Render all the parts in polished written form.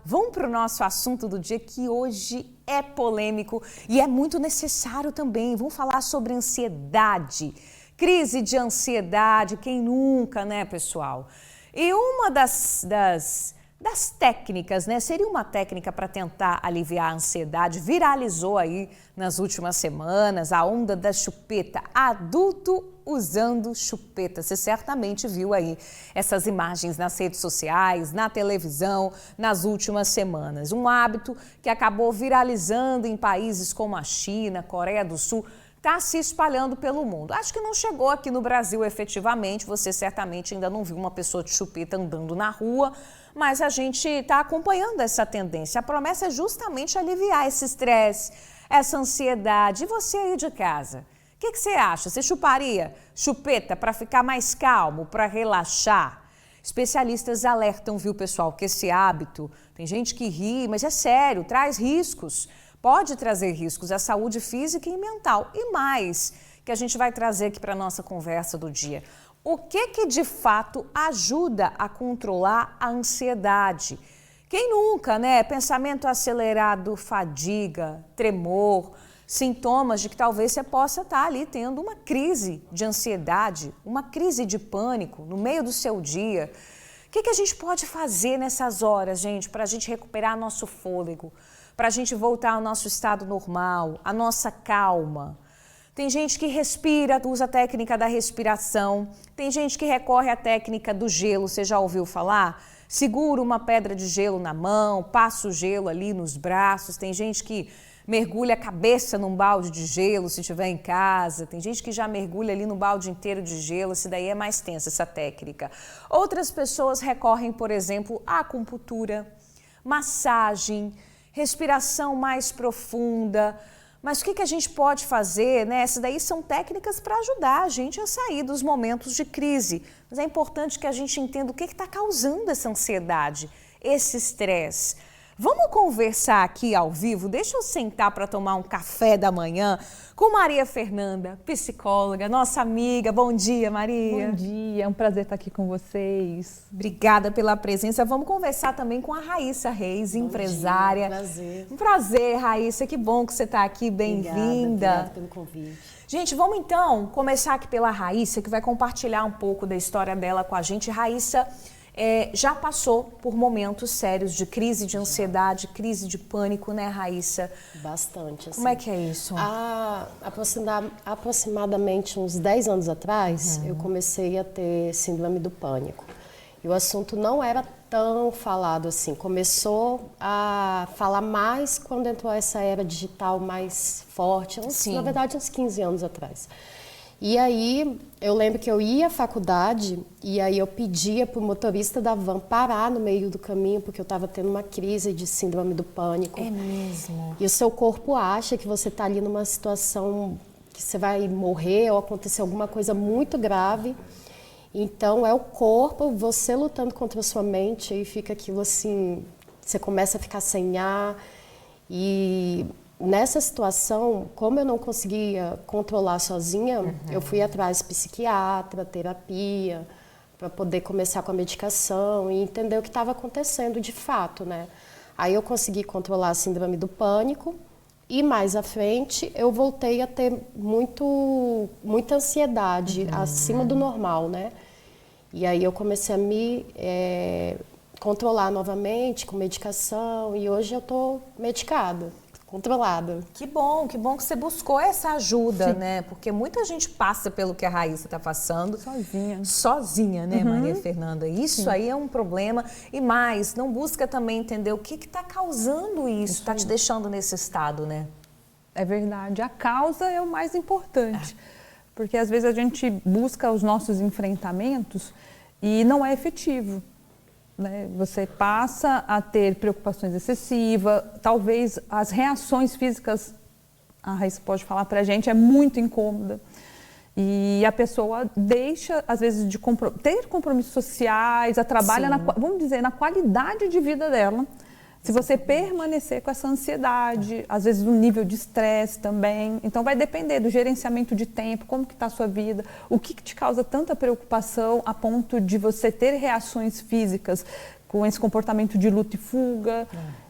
vamos para o nosso assunto do dia, que hoje é polêmico e é muito necessário também. Vamos falar sobre ansiedade, crise de ansiedade, quem nunca, né, pessoal? E uma das técnicas, né, seria uma técnica para tentar aliviar a ansiedade, viralizou aí nas últimas semanas, a onda da chupeta, adulto usando chupeta. Você certamente viu aí essas imagens nas redes sociais, na televisão, nas últimas semanas. Um hábito que acabou viralizando em países como a China, Coreia do Sul, está se espalhando pelo mundo. Acho que não chegou aqui no Brasil efetivamente, você certamente ainda não viu uma pessoa de chupeta andando na rua, mas a gente está acompanhando essa tendência. A promessa é justamente aliviar esse estresse, essa ansiedade. E você aí de casa? O que você acha? Você chuparia chupeta para ficar mais calmo, para relaxar? Especialistas alertam, viu, pessoal, que esse hábito, tem gente que ri, mas é sério, traz riscos. Pode trazer riscos à saúde física e mental. E mais, que a gente vai trazer aqui para a nossa conversa do dia. O que de fato ajuda a controlar a ansiedade? Quem nunca, né? Pensamento acelerado, fadiga, tremor, sintomas de que talvez você possa estar ali tendo uma crise de ansiedade, uma crise de pânico no meio do seu dia. O que a gente pode fazer nessas horas, gente, para a gente recuperar nosso fôlego, para a gente voltar ao nosso estado normal, a nossa calma? Tem gente que respira, usa a técnica da respiração, tem gente que recorre à técnica do gelo, você já ouviu falar? Segura uma pedra de gelo na mão, passa o gelo ali nos braços, tem gente que mergulha a cabeça num balde de gelo se estiver em casa, tem gente que já mergulha ali no balde inteiro de gelo, se daí é mais tensa essa técnica. Outras pessoas recorrem, por exemplo, à acupuntura, massagem, respiração mais profunda. Mas o que a gente pode fazer, né? Essas daí são técnicas para ajudar a gente a sair dos momentos de crise. Mas é importante que a gente entenda o que está causando essa ansiedade, esse estresse. Vamos conversar aqui ao vivo? Deixa eu sentar para tomar um café da manhã com Maria Fernanda, psicóloga, nossa amiga. Bom dia, Maria. Bom dia, é um prazer estar aqui com vocês. Obrigada pela presença. Vamos conversar também com a Raíssa Reis, empresária. Bom dia, prazer. Um prazer, Raíssa. Que bom que você está aqui. Bem-vinda. Obrigada pelo convite. Gente, vamos então começar aqui pela Raíssa, que vai compartilhar um pouco da história dela com a gente. Raíssa já passou por momentos sérios de crise de ansiedade, crise de pânico, né, Raíssa? Bastante. Assim. Como é que é isso? Aproximadamente uns 10 anos atrás, eu comecei a ter síndrome do pânico. E o assunto não era tão falado assim. Começou a falar mais quando entrou essa era digital mais forte, na verdade uns 15 anos atrás. E aí, eu lembro que eu ia à faculdade e aí eu pedia para o motorista da van parar no meio do caminho porque eu estava tendo uma crise de síndrome do pânico. É mesmo? E o seu corpo acha que você está ali numa situação que você vai morrer ou acontecer alguma coisa muito grave. Então, é o corpo, você lutando contra a sua mente e fica aquilo assim, você começa a ficar sem ar e... Nessa situação, como eu não conseguia controlar sozinha, eu fui atrás de psiquiatra, terapia, para poder começar com a medicação e entender o que estava acontecendo de fato, né? Aí eu consegui controlar a síndrome do pânico e mais à frente eu voltei a ter muita ansiedade, acima do normal, né? E aí eu comecei a me controlar novamente com medicação e hoje eu estou medicada. Controlada. Que bom que você buscou essa ajuda, né? Porque muita gente passa pelo que a Raíssa está passando. Sozinha, né, Maria Fernanda? Isso aí é um problema. E mais, não busca também entender o que está causando isso, está te deixando nesse estado, né? É verdade. A causa é o mais importante. Porque às vezes a gente busca os nossos enfrentamentos e não é efetivo. Né? Você passa a ter preocupações excessivas, talvez as reações físicas, a Raíssa pode falar para a gente, é muito incômoda. E a pessoa deixa, às vezes, de ter compromissos sociais, trabalha, vamos dizer, na qualidade de vida dela. Se você permanecer com essa ansiedade, às vezes um nível de estresse também. Então vai depender do gerenciamento de tempo, como que está a sua vida, o que te causa tanta preocupação a ponto de você ter reações físicas com esse comportamento de luta e fuga,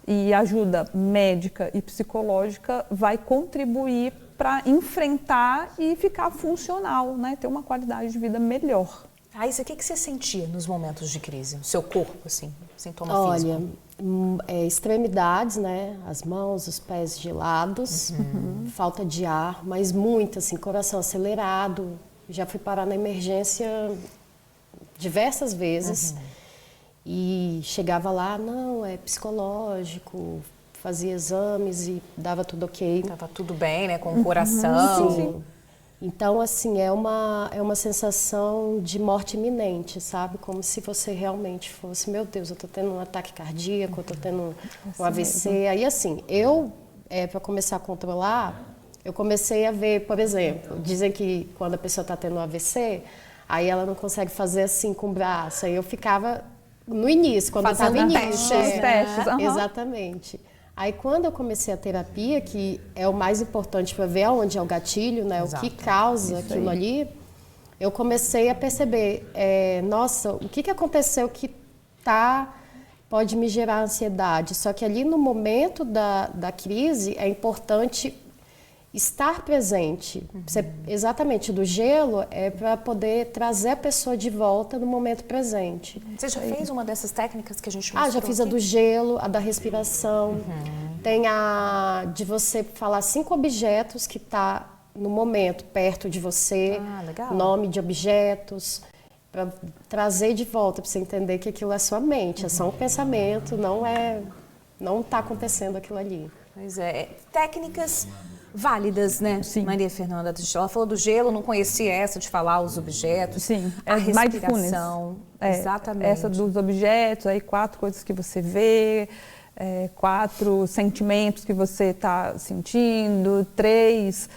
e ajuda médica e psicológica vai contribuir para enfrentar e ficar funcional, né? Ter uma qualidade de vida melhor. Raíssa, o que você sentia nos momentos de crise? No seu corpo, assim, sintoma Olha, físico? extremidades, né? As mãos, os pés gelados, falta de ar, mas muito, assim, coração acelerado. Já fui parar na emergência diversas vezes. E chegava lá, não, é psicológico, fazia exames e dava tudo ok. Tava tudo bem, né? Com o coração. Sim. Então, assim, é uma sensação de morte iminente, sabe? Como se você realmente fosse, meu Deus, eu tô tendo um ataque cardíaco, eu tô tendo um AVC. Mesmo. Aí, assim, para começar a controlar, eu comecei a ver, por exemplo, dizem que quando a pessoa tá tendo um AVC, aí ela não consegue fazer assim com o braço. Aí eu ficava no início, quando fazendo eu tava testes, testes. né? Exatamente. Aí, quando eu comecei a terapia, que é o mais importante para ver onde é o gatilho, né, o que causa aquilo ali, eu comecei a perceber, nossa, o que aconteceu que pode me gerar ansiedade. Só que ali no momento da crise é importante estar presente. Exatamente, do gelo é para poder trazer a pessoa de volta no momento presente. Você já fez uma dessas técnicas que a gente mostrou? Já fiz aqui? A do gelo, a da respiração. Tem a de você falar 5 objetos que tá no momento perto de você. Legal. Nome de objetos, para trazer de volta, para você entender que aquilo é sua mente, é só um pensamento, não está acontecendo aquilo ali. Pois é, técnicas válidas, né, Sim. Maria Fernanda? Ela falou do gelo, não conhecia essa de falar os objetos. Sim, a respiração. Exatamente. Essa dos objetos, aí 4 coisas que você vê, 4 sentimentos que você está sentindo, 3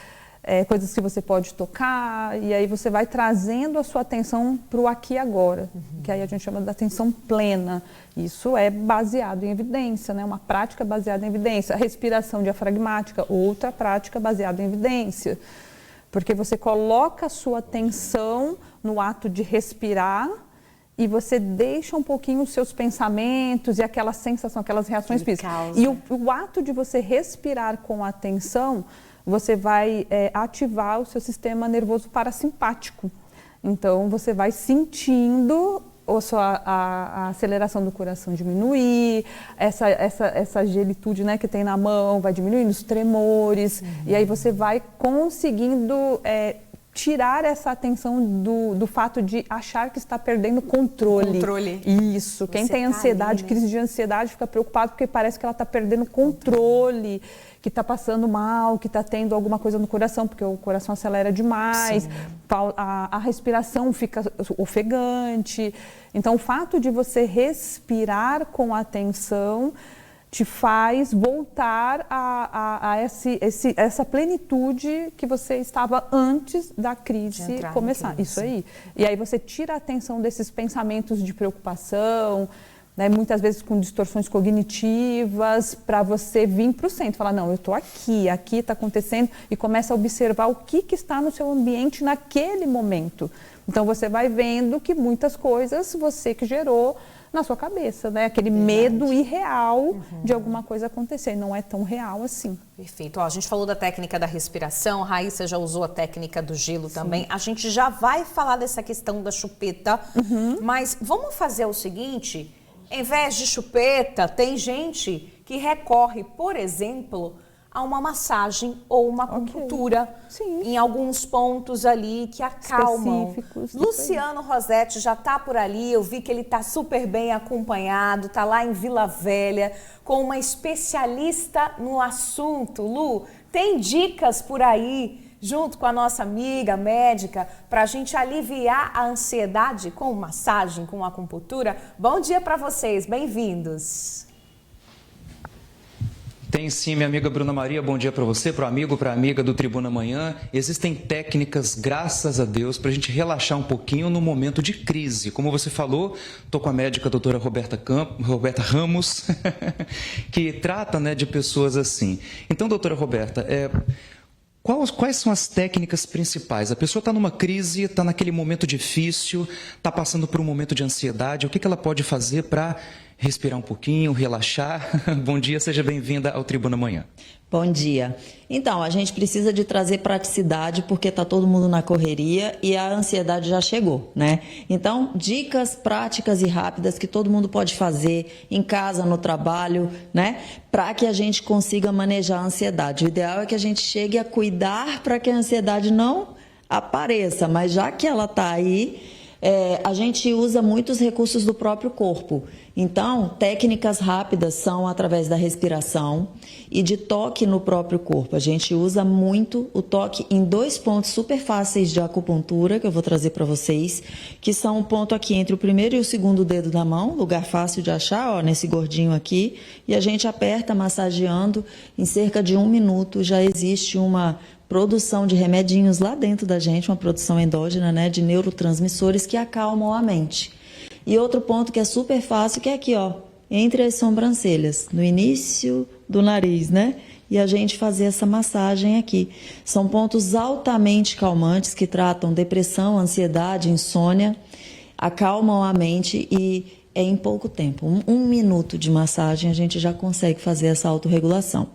coisas que você pode tocar, e aí você vai trazendo a sua atenção para o aqui e agora, que aí a gente chama de atenção plena. Isso é baseado em evidência, né? Uma prática baseada em evidência. A respiração diafragmática, outra prática baseada em evidência, porque você coloca a sua atenção no ato de respirar e você deixa um pouquinho os seus pensamentos e aquela sensação, aquelas reações físicas. E o ato de você respirar com atenção, você vai ativar o seu sistema nervoso parasimpático. Então, você vai sentindo a aceleração do coração diminuir, essa gelitude, né, que tem na mão, vai diminuindo os tremores, e aí você vai conseguindo tirar essa atenção do fato de achar que está perdendo controle. Isso. Quem tem ansiedade, crise de ansiedade, fica preocupado porque parece que ela está perdendo controle, que está passando mal, que está tendo alguma coisa no coração, porque o coração acelera demais, a respiração fica ofegante. Então, o fato de você respirar com atenção te faz voltar a essa plenitude que você estava antes da crise começar. Isso aí. E aí você tira a atenção desses pensamentos de preocupação, né, muitas vezes com distorções cognitivas, para você vir para o centro, falar, não, eu estou aqui está acontecendo, e começa a observar o que está no seu ambiente naquele momento. Então, você vai vendo que muitas coisas você que gerou na sua cabeça, né? Aquele medo irreal de alguma coisa acontecer, não é tão real assim. Perfeito. Ó, a gente falou da técnica da respiração, a Raíssa já usou a técnica do gelo também. A gente já vai falar dessa questão da chupeta, mas vamos fazer o seguinte, em vez de chupeta, tem gente que recorre, por exemplo, a uma massagem ou uma acupuntura em alguns pontos ali que acalmam. Luciano Rossetti já está por ali, eu vi que ele está super bem acompanhado, está lá em Vila Velha com uma especialista no assunto. Lu, tem dicas por aí, junto com a nossa amiga médica, para a gente aliviar a ansiedade com massagem, com acupuntura? Bom dia para vocês, bem-vindos. Tem sim, minha amiga Bruna Maria, bom dia para você, para o amigo, para a amiga do Tribuna Manhã. Existem técnicas, graças a Deus, para a gente relaxar um pouquinho no momento de crise. Como você falou, estou com a médica a doutora Roberta Ramos, que trata, né, de pessoas assim. Então, doutora Roberta, quais são as técnicas principais? A pessoa está numa crise, está naquele momento difícil, está passando por um momento de ansiedade, o que ela pode fazer para respirar um pouquinho, relaxar. Bom dia, seja bem-vinda ao Tribuna Manhã. Bom dia. Então, a gente precisa de trazer praticidade porque está todo mundo na correria e a ansiedade já chegou, né? Então, dicas práticas e rápidas que todo mundo pode fazer em casa, no trabalho, né? Para que a gente consiga manejar a ansiedade. O ideal é que a gente chegue a cuidar para que a ansiedade não apareça, mas já que ela está aí, a gente usa muitos recursos do próprio corpo. Então, técnicas rápidas são através da respiração e de toque no próprio corpo. A gente usa muito o toque em 2 pontos super fáceis de acupuntura, que eu vou trazer para vocês, que são um ponto aqui entre o primeiro e o segundo dedo da mão, lugar fácil de achar, ó, nesse gordinho aqui, e a gente aperta massageando. Em cerca de 1 minuto já existe uma produção de remedinhos lá dentro da gente, uma produção endógena, né, de neurotransmissores que acalmam a mente. E outro ponto que é super fácil, que é aqui, ó, entre as sobrancelhas, no início do nariz, né? E a gente fazer essa massagem aqui. São pontos altamente calmantes que tratam depressão, ansiedade, insônia, acalmam a mente e é em pouco tempo. 1 minuto de massagem a gente já consegue fazer essa autorregulação.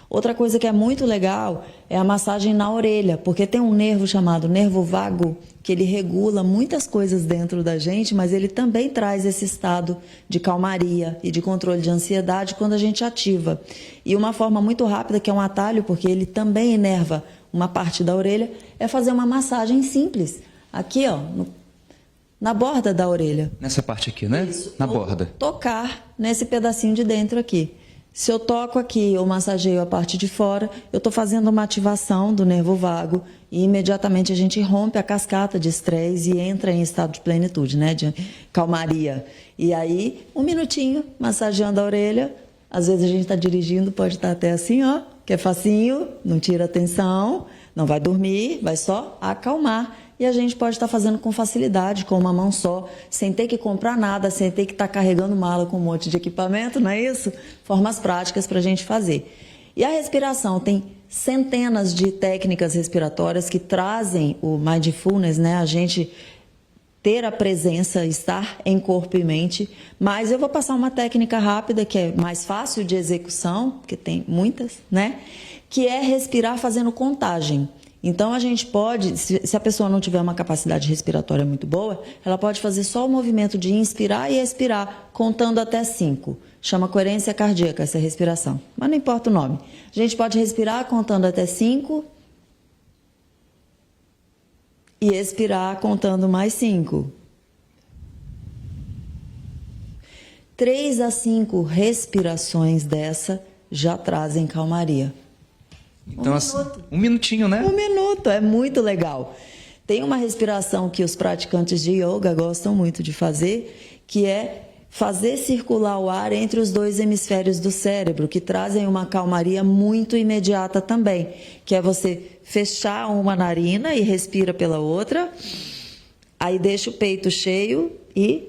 Outra coisa que é muito legal é a massagem na orelha, porque tem um nervo chamado nervo vago, que ele regula muitas coisas dentro da gente, mas ele também traz esse estado de calmaria e de controle de ansiedade quando a gente ativa. E uma forma muito rápida, que é um atalho, porque ele também inerva uma parte da orelha, é fazer uma massagem simples. Aqui, ó, na borda da orelha. Nessa parte aqui, né? Isso. Na borda. Tocar nesse pedacinho de dentro aqui. Se eu toco aqui, eu massageio a parte de fora, eu estou fazendo uma ativação do nervo vago e imediatamente a gente rompe a cascata de estresse e entra em estado de plenitude, né? De calmaria. E aí, 1 minutinho, massageando a orelha. Às vezes a gente está dirigindo, pode estar até assim, ó, que é facinho, não tira atenção, não vai dormir, vai só acalmar. E a gente pode estar fazendo com facilidade, com uma mão só, sem ter que comprar nada, sem ter que estar carregando mala com um monte de equipamento, não é isso? Formas práticas para a gente fazer. E a respiração, tem centenas de técnicas respiratórias que trazem o mindfulness, né? A gente ter a presença, estar em corpo e mente. Mas eu vou passar uma técnica rápida, que é mais fácil de execução, porque tem muitas, né? Que é respirar fazendo contagem. Então, a gente pode, se a pessoa não tiver uma capacidade respiratória muito boa, ela pode fazer só o movimento de inspirar e expirar, contando até 5. Chama coerência cardíaca essa respiração, mas não importa o nome. A gente pode respirar contando até 5 e expirar contando mais 5. 3 a 5 respirações dessa já trazem calmaria. Então, um minutinho, né? 1 minuto, é muito legal. Tem uma respiração que os praticantes de yoga gostam muito de fazer, que é fazer circular o ar entre os 2 hemisférios do cérebro, que trazem uma calmaria muito imediata também, que é você fechar uma narina e respira pela outra, aí deixa o peito cheio e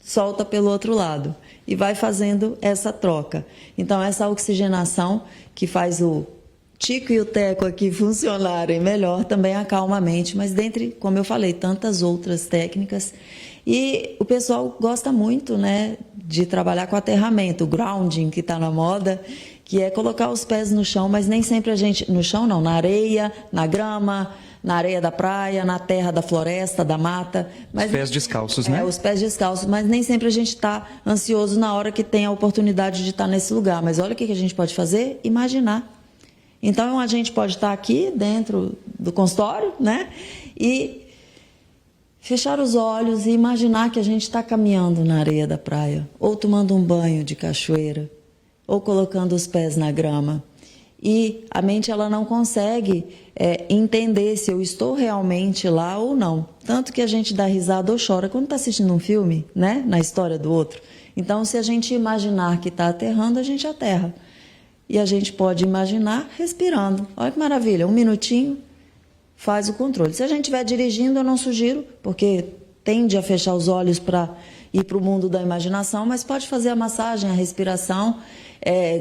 solta pelo outro lado. E vai fazendo essa troca. Então, essa oxigenação que faz o tico e o teco aqui funcionarem melhor também acalma a mente, mas dentre, como eu falei, tantas outras técnicas. E o pessoal gosta muito, né, de trabalhar com aterramento, o grounding, que está na moda, que é colocar os pés no chão, mas nem sempre a gente... No chão não, na areia, na grama, na areia da praia, na terra da floresta, da mata. Mas, os pés descalços, né? Os pés descalços, mas nem sempre a gente está ansioso na hora que tem a oportunidade de estar nesse lugar. Mas olha o que a gente pode fazer? Imaginar. Então, a gente pode estar aqui dentro do consultório, né? E fechar os olhos e imaginar que a gente está caminhando na areia da praia, ou tomando um banho de cachoeira, ou colocando os pés na grama. E a mente ela não consegue entender se eu estou realmente lá ou não. Tanto que a gente dá risada ou chora quando está assistindo um filme, né? Na história do outro. Então, se a gente imaginar que está aterrando, a gente aterra. E a gente pode imaginar respirando. Olha que maravilha, 1 minutinho faz o controle. Se a gente estiver dirigindo, eu não sugiro, porque tende a fechar os olhos para ir para o mundo da imaginação, mas pode fazer a massagem, a respiração,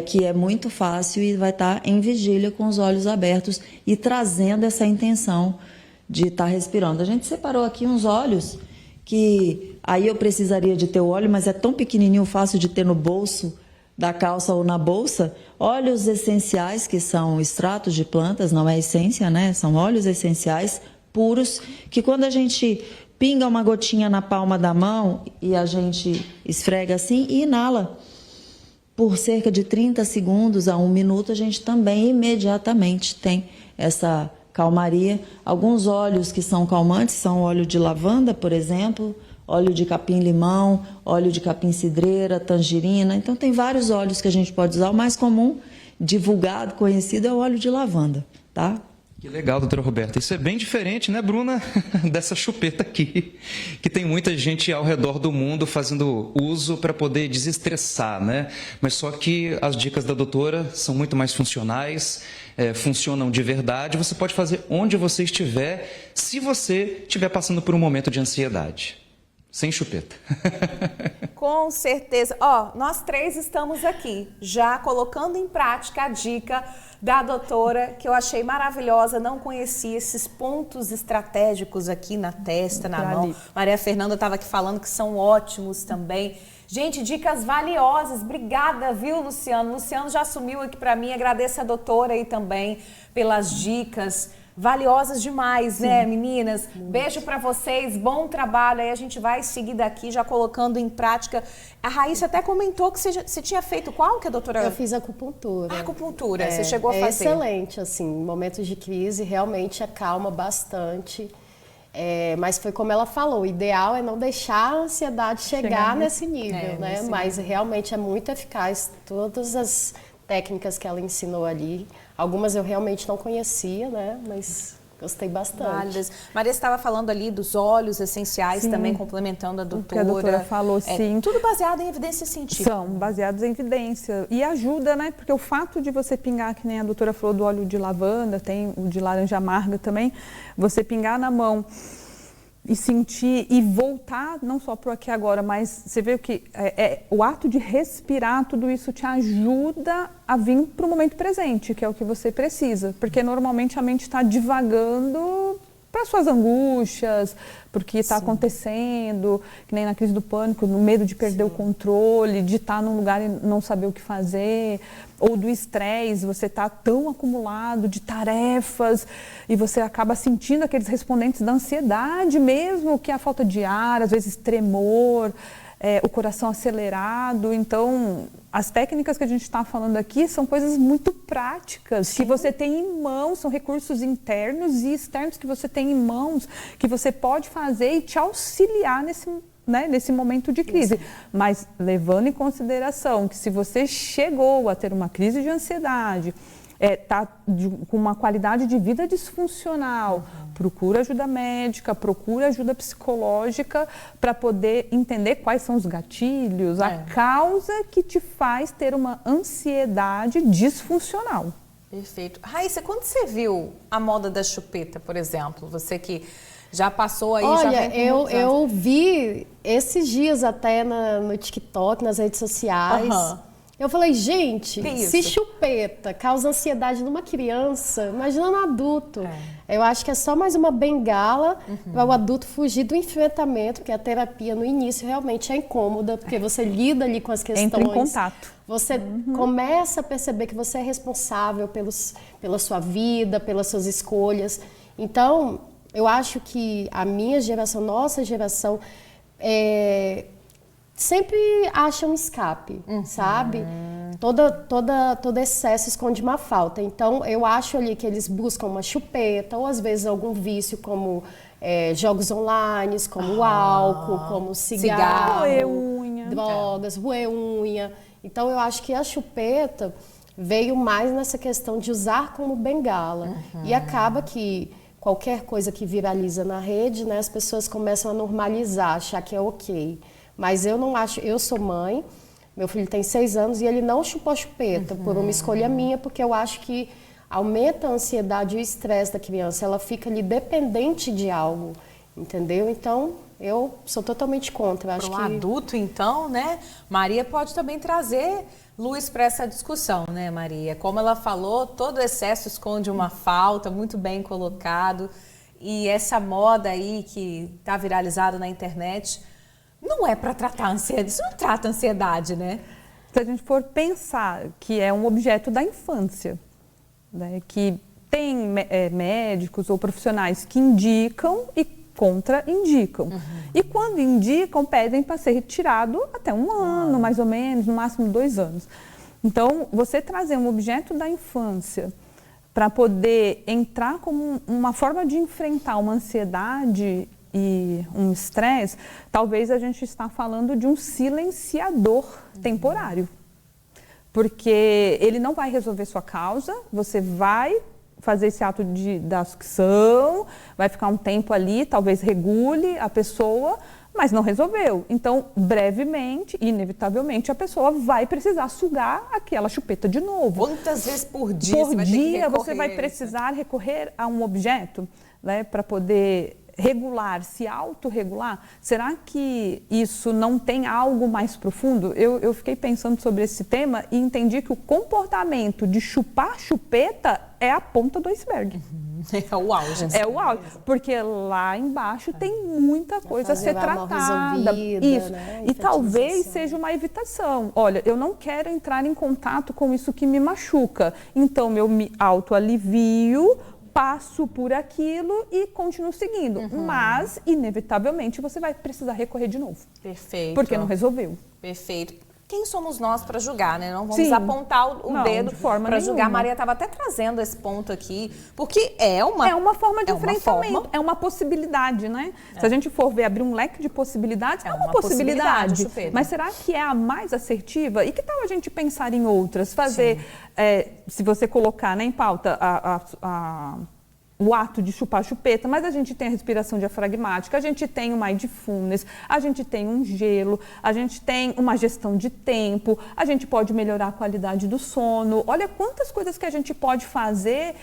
que é muito fácil e vai estar em vigília com os olhos abertos e trazendo essa intenção de estar respirando. A gente separou aqui uns olhos que aí eu precisaria de ter o óleo, mas é tão pequenininho, fácil de ter no bolso da calça ou na bolsa. Óleos essenciais, que são extratos de plantas, não é essência, né? São óleos essenciais puros, que quando a gente pinga uma gotinha na palma da mão e a gente esfrega assim e inala por cerca de 30 segundos a 1 minuto, a gente também imediatamente tem essa calmaria. Alguns óleos que são calmantes são óleo de lavanda, por exemplo, óleo de capim-limão, óleo de capim-cidreira, tangerina. Então, tem vários óleos que a gente pode usar. O mais comum, divulgado, conhecido, é o óleo de lavanda, tá? Que legal, doutora Roberta. Isso é bem diferente, né, Bruna, dessa chupeta aqui, que tem muita gente ao redor do mundo fazendo uso para poder desestressar, né? Mas só que as dicas da doutora são muito mais funcionais, funcionam de verdade. Você pode fazer onde você estiver, se você estiver passando por um momento de ansiedade. Sem chupeta. Com certeza. Ó, nós 3 estamos aqui, já colocando em prática a dica da doutora, que eu achei maravilhosa, não conhecia esses pontos estratégicos aqui na testa, na mão. Maria Fernanda estava aqui falando que são ótimos também. Gente, dicas valiosas. Obrigada, viu, Luciano? Luciano já assumiu aqui para mim. Agradeço a doutora aí também pelas dicas. Valiosas demais, né, meninas? Beijo pra vocês, bom trabalho. Aí a gente vai seguir daqui, já colocando em prática. A Raíssa até comentou que você tinha feito qual que a doutora... Eu fiz acupuntura. Acupuntura, você chegou a fazer. É excelente, assim, em momentos de crise realmente acalma bastante. Mas foi como ela falou, o ideal é não deixar a ansiedade chegar nesse nível, né? Mas realmente é muito eficaz todas as técnicas que ela ensinou ali. Algumas eu realmente não conhecia, né? Mas gostei bastante. Válidas. Maria estava falando ali dos óleos essenciais, também complementando a doutora. O que a doutora falou, sim. Tudo baseado em evidência científica. São baseados em evidência. E ajuda, né? Porque o fato de você pingar, que nem a doutora falou do óleo de lavanda, tem o de laranja amarga também, você pingar na mão e sentir e voltar, não só para o aqui e agora, mas você vê que o ato de respirar, tudo isso te ajuda a vir para o momento presente, que é o que você precisa. Porque normalmente a mente está divagando para suas angústias, porque está acontecendo, que nem na crise do pânico, no medo de perder o controle, de estar num lugar e não saber o que fazer, ou do estresse, você está tão acumulado de tarefas e você acaba sentindo aqueles respondentes da ansiedade mesmo, que é a falta de ar, às vezes tremor, o coração acelerado. Então, as técnicas que a gente está falando aqui são coisas muito práticas, que você tem em mãos, são recursos internos e externos que você tem em mãos, que você pode fazer e te auxiliar nesse momento de crise. Mas levando em consideração que se você chegou a ter uma crise de ansiedade, está com uma qualidade de vida disfuncional, procura ajuda médica, procura ajuda psicológica para poder entender quais são os gatilhos, a causa que te faz ter uma ansiedade disfuncional. Perfeito. Raíssa, quando você viu a moda da chupeta, por exemplo, você que já passou aí... Olha, eu vi esses dias até no TikTok, nas redes sociais. Eu falei, gente, se chupeta causa ansiedade numa criança, imagina no adulto. Eu acho que é só mais uma bengala para o adulto fugir do enfrentamento, porque a terapia no início realmente é incômoda, porque você lida ali com as questões. Entra em contato. Você começa a perceber que você é responsável pela sua vida, pelas suas escolhas. Então, eu acho que a minha geração, nossa geração, sempre acha um escape, sabe? Todo excesso esconde uma falta. Então, eu acho ali que eles buscam uma chupeta, ou às vezes algum vício como jogos online, como o álcool, como cigarro, roer unha, drogas, roer unha. Então, eu acho que a chupeta veio mais nessa questão de usar como bengala. E acaba que qualquer coisa que viraliza na rede, né, as pessoas começam a normalizar, achar que é ok. Mas eu não acho, eu sou mãe, meu filho tem 6 anos e ele não chupou chupeta por uma escolha minha, porque eu acho que aumenta a ansiedade e o estresse da criança, ela fica ali dependente de algo, entendeu? Então, eu sou totalmente contra. Para um adulto, então, né, Maria pode também trazer luz para essa discussão, né, Maria? Como ela falou, todo excesso esconde uma falta, muito bem colocado. e essa moda aí que está viralizada na internet não é para tratar ansiedade, isso não trata ansiedade, né? Se a gente for pensar que é um objeto da infância, né, que tem médicos ou profissionais que indicam e contraindicam. E quando indicam, pedem para ser retirado até um ano, mais ou menos, no máximo 2 anos. Então, você trazer um objeto da infância para poder entrar como uma forma de enfrentar uma ansiedade e um estresse, talvez a gente está falando de um silenciador temporário. Porque ele não vai resolver sua causa, você vai fazer esse ato da sucção, vai ficar um tempo ali, talvez regule a pessoa, mas não resolveu. Então, brevemente, inevitavelmente, a pessoa vai precisar sugar aquela chupeta de novo. Quantas vezes por dia você vai precisar recorrer a um objeto, né, para poder regular, se autorregular? Será que isso não tem algo mais profundo? Eu fiquei pensando sobre esse tema e entendi que o comportamento de chupar chupeta é a ponta do iceberg. É o auge. É o auge, porque lá embaixo tem muita coisa a ser tratada. Isso. Né? E talvez seja uma evitação. Olha, eu não quero entrar em contato com isso que me machuca, então eu me autoalivio, passo por aquilo e continuo seguindo. Mas, inevitavelmente, você vai precisar recorrer de novo. Perfeito. Porque não resolveu. Perfeito. Quem somos nós para julgar, né? Não vamos apontar o dedo para julgar. A Maria estava até trazendo esse ponto aqui, porque é uma forma de enfrentamento, é uma possibilidade, né? Se a gente for ver, abrir um leque de possibilidades, é uma possibilidade. Mas será que é a mais assertiva? E que tal a gente pensar em outras? Fazer, se você colocar, né, em pauta o ato de chupar chupeta, mas a gente tem a respiração diafragmática, a gente tem o mindfulness, a gente tem um gelo, a gente tem uma gestão de tempo, a gente pode melhorar a qualidade do sono. Olha quantas coisas que a gente pode fazer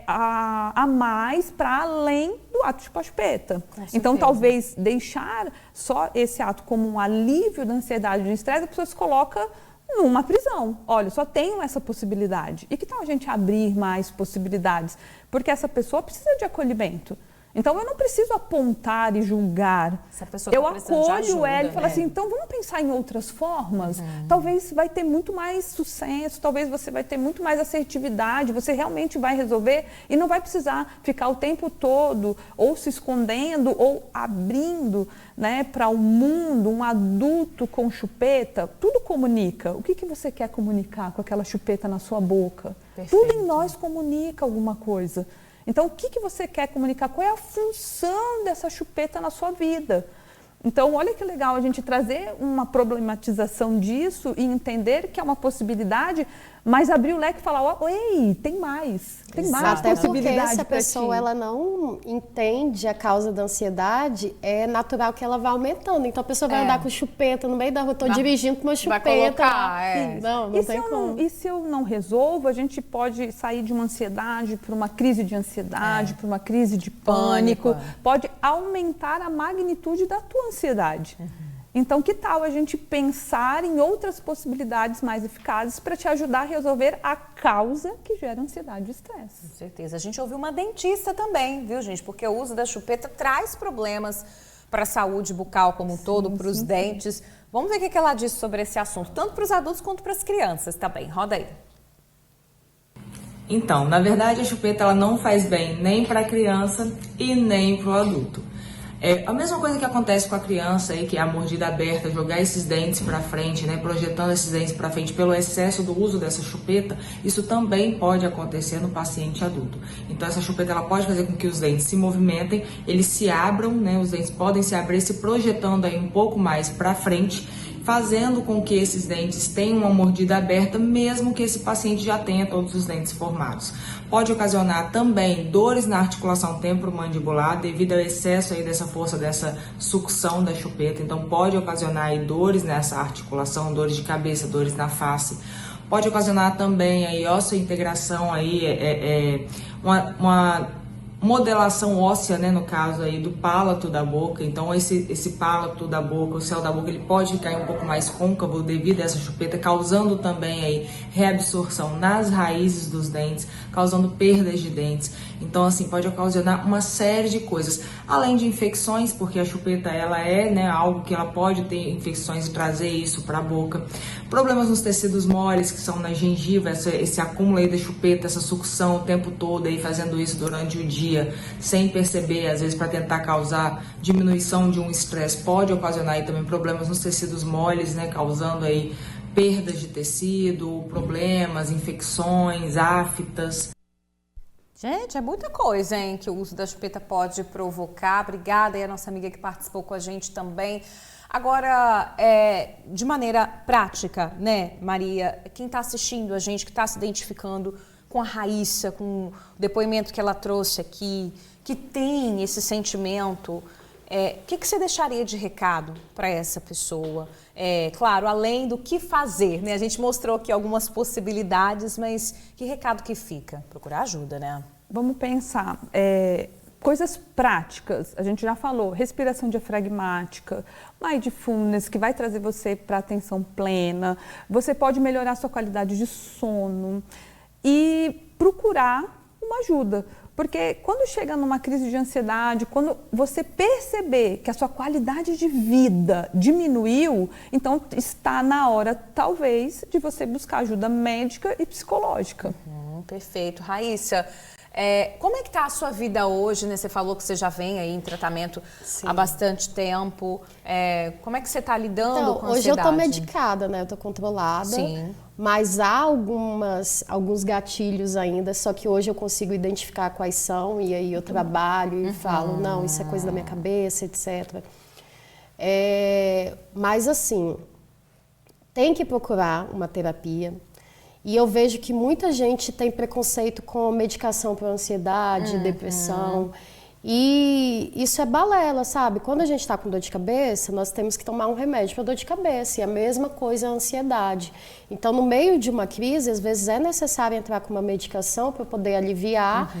a mais para além do ato de chupar chupeta. Então, talvez deixar só esse ato como um alívio da ansiedade e do estresse, a pessoa se coloca numa prisão. Olha, só tenho essa possibilidade. E que tal a gente abrir mais possibilidades? Porque essa pessoa precisa de acolhimento. Então, eu não preciso apontar e julgar. Eu acolho ela e falo assim, então vamos pensar em outras formas? Talvez vai ter muito mais sucesso, talvez você vai ter muito mais assertividade, você realmente vai resolver e não vai precisar ficar o tempo todo ou se escondendo ou abrindo, né, para o mundo. Um adulto com chupeta, tudo comunica. O que você quer comunicar com aquela chupeta na sua boca? Perfeito. Tudo em nós comunica alguma coisa. Então, o que você quer comunicar? Qual é a função dessa chupeta na sua vida? Então, olha que legal a gente trazer uma problematização disso e entender que é uma possibilidade, mas abrir o leque e falar, ei, tem mais possibilidades. Porque se a pessoa ela não entende a causa da ansiedade, é natural que ela vá aumentando. Então, a pessoa vai andar com chupeta no meio da rua, estou dirigindo com uma chupeta. Vai colocar, Não tem como. E se eu não resolvo, a gente pode sair de uma ansiedade para uma crise de ansiedade, para uma crise de pânico. Pode aumentar a magnitude da tua ansiedade. Então, que tal a gente pensar em outras possibilidades mais eficazes para te ajudar a resolver a causa que gera ansiedade e estresse? Com certeza. A gente ouviu uma dentista também, viu, gente? Porque o uso da chupeta traz problemas para a saúde bucal como um todo, para os dentes. Vamos ver o que ela disse sobre esse assunto, tanto para os adultos quanto para as crianças também. Roda aí. Então, na verdade, a chupeta ela não faz bem nem para a criança e nem para o adulto. É a mesma coisa que acontece com a criança aí, que é a mordida aberta, jogar esses dentes para frente, né, projetando esses dentes para frente pelo excesso do uso dessa chupeta, isso também pode acontecer no paciente adulto. Então essa chupeta ela pode fazer com que os dentes se movimentem, eles se abram, né, os dentes podem se abrir, se projetando aí um pouco mais para frente, fazendo com que esses dentes tenham uma mordida aberta, mesmo que esse paciente já tenha todos os dentes formados. Pode ocasionar também dores na articulação temporomandibular devido ao excesso aí dessa força, dessa sucção da chupeta. Então pode ocasionar aí dores nessa articulação, dores de cabeça, dores na face. Pode ocasionar também aí osteointegração aí, uma modelação óssea, né, no caso aí do palato da boca. Então esse palato da boca, o céu da boca, ele pode ficar um pouco mais côncavo devido a essa chupeta, causando também aí reabsorção nas raízes dos dentes, causando perdas de dentes. Então assim, pode ocasionar uma série de coisas, além de infecções, porque a chupeta ela é, né, algo que ela pode ter infecções e trazer isso para a boca. Problemas nos tecidos moles, que são na gengiva, esse acúmulo aí da chupeta, essa sucção o tempo todo aí, fazendo isso durante o dia, sem perceber, às vezes para tentar causar diminuição de um estresse, pode ocasionar aí também problemas nos tecidos moles, né, causando aí perdas de tecido, problemas, infecções, aftas. Gente, é muita coisa, hein, que o uso da chupeta pode provocar. Obrigada aí a nossa amiga que participou com a gente também. Agora, de maneira prática, né, Maria, quem está assistindo a gente, que está se identificando com a Raíssa, com o depoimento que ela trouxe aqui, que tem esse sentimento, o que você deixaria de recado para essa pessoa? Claro, além do que fazer, né? A gente mostrou aqui algumas possibilidades, mas que recado que fica? Procurar ajuda, né? Vamos pensar. Coisas práticas, a gente já falou, respiração diafragmática, mindfulness, que vai trazer você para atenção plena, você pode melhorar a sua qualidade de sono e procurar uma ajuda. Porque quando chega numa crise de ansiedade, quando você perceber que a sua qualidade de vida diminuiu, então está na hora, talvez, de você buscar ajuda médica e psicológica. Perfeito. Raíssa, como é que está a sua vida hoje, né? Você falou que você já vem aí em tratamento há bastante tempo. Como é que você está lidando com a ansiedade? Hoje eu estou medicada, né? Eu estou controlada. Sim. Mas há alguns gatilhos ainda, só que hoje eu consigo identificar quais são e aí eu trabalho e falo, não, isso é coisa da minha cabeça, etc. Mas assim, tem que procurar uma terapia. E eu vejo que muita gente tem preconceito com medicação para ansiedade, depressão. E isso é balela, sabe? Quando a gente está com dor de cabeça, nós temos que tomar um remédio para dor de cabeça. E a mesma coisa é a ansiedade. Então, no meio de uma crise, às vezes é necessário entrar com uma medicação para poder aliviar,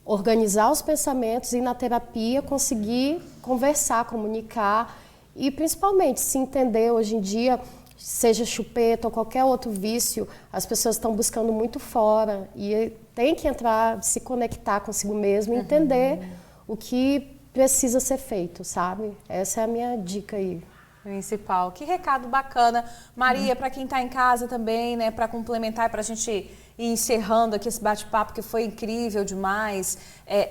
organizar os pensamentos e na terapia conseguir conversar, comunicar e principalmente se entender hoje em dia, seja chupeta ou qualquer outro vício, as pessoas estão buscando muito fora e tem que entrar, se conectar consigo mesmo, entender o que precisa ser feito, sabe? Essa é a minha dica aí. Principal. Que recado bacana. Maria, para quem está em casa também, né, para complementar, para a gente ir encerrando aqui esse bate-papo que foi incrível demais,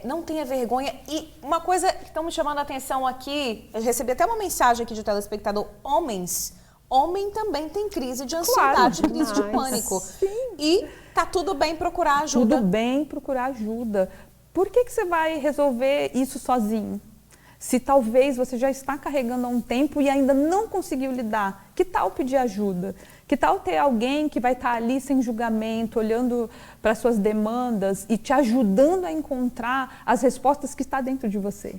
não tenha vergonha. E uma coisa que estão me chamando a atenção aqui, eu recebi até uma mensagem aqui de telespectador, homem também tem crise de ansiedade, crise de pânico. Sim. E tá tudo bem procurar ajuda. Tudo bem procurar ajuda. Por que você vai resolver isso sozinho? Se talvez você já está carregando há um tempo e ainda não conseguiu lidar, que tal pedir ajuda? Que tal ter alguém que vai estar ali sem julgamento, olhando para suas demandas e te ajudando a encontrar as respostas que está dentro de você?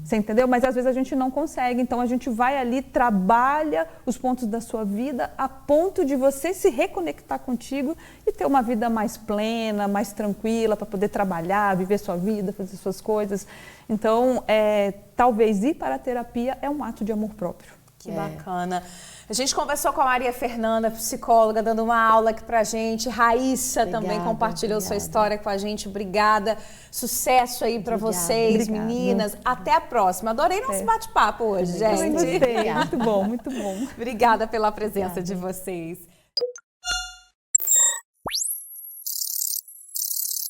Você entendeu? Mas às vezes a gente não consegue, então a gente vai ali, trabalha os pontos da sua vida a ponto de você se reconectar contigo e ter uma vida mais plena, mais tranquila, para poder trabalhar, viver sua vida, fazer suas coisas. Então, talvez ir para a terapia é um ato de amor próprio. Que bacana. A gente conversou com a Maria Fernanda, psicóloga, dando uma aula aqui pra gente. Raíssa também compartilhou sua história com a gente. Obrigada. Sucesso aí pra vocês, meninas. Até a próxima. Adorei nosso bate-papo hoje, gente. Gostei. Muito bom, muito bom. Obrigada pela presença de vocês.